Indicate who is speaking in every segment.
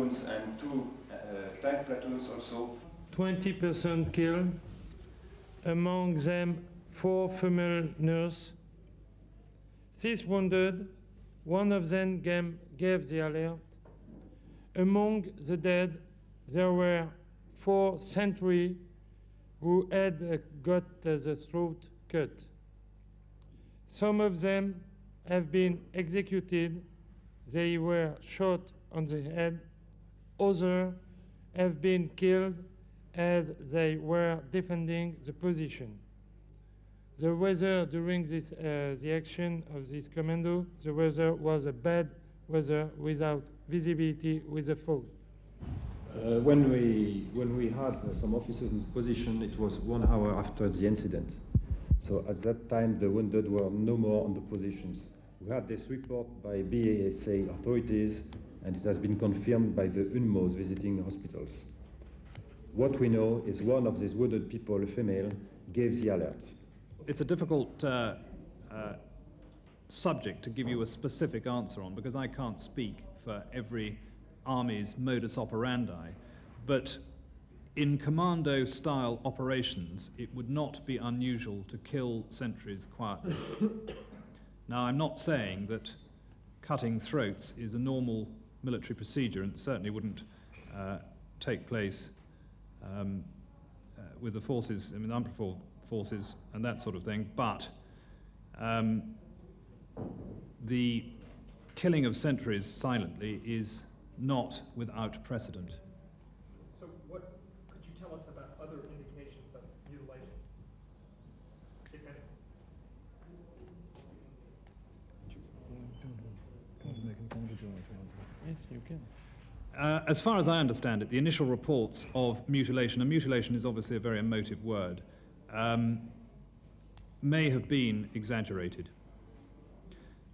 Speaker 1: platoons and 2 tank platoons also.
Speaker 2: 20% killed, among them 4 female nurses. 6 wounded, one of them gave the alert. Among the dead, there were 4 sentries who had got the throat cut. Some of them have been executed. They were shot on the head. Others have been killed as they were defending the position. The weather during this, the action of this commando, the weather was a bad weather without visibility with the fog.
Speaker 3: When we had some officers in position, it was 1 hour after the incident. So at that time, the wounded were no more on the positions. We had this report by BASA authorities, and it has been confirmed by the UNMOs visiting hospitals. What we know is one of these wounded people, a female, gave the alert.
Speaker 4: It's a difficult subject to give you a specific answer on, because I can't speak for every army's modus operandi, but in commando-style operations, it would not be unusual to kill sentries quietly. Now, I'm not saying that cutting throats is a normal military procedure, and it certainly wouldn't take place with the forces, I mean, unprofor forces and that sort of thing, but the killing of sentries silently is not without precedent.
Speaker 5: So what could you tell us about other indications of mutilation, if any?
Speaker 2: Yes, you can.
Speaker 4: As far as I understand it, the initial reports of mutilation, and mutilation is obviously a very emotive word, may have been exaggerated.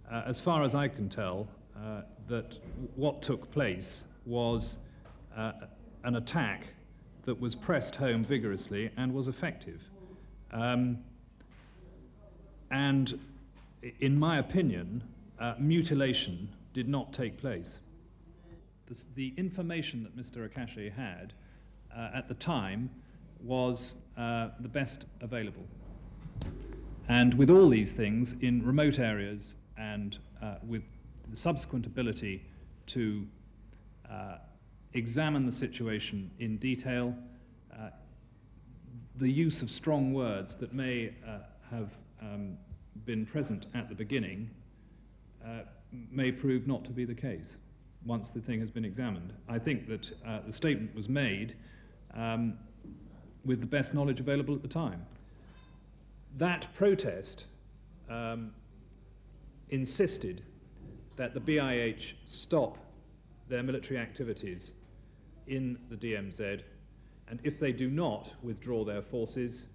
Speaker 4: As far as I can tell, that what took place was an attack that was pressed home vigorously and was effective. And in my opinion, mutilation did not take place. The information that Mr. Akashi had at the time was the best available. And with all these things in remote areas and with the subsequent ability to examine the situation in detail, the use of strong words that may have been present at the beginning may prove not to be the case once the thing has been examined. I think that the statement was made with the best knowledge available at the time. That protest insisted that the BIH stop their military activities in the DMZ, and if they do not withdraw their forces,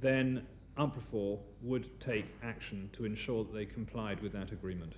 Speaker 4: then unprofor would take action to ensure that they complied with that agreement.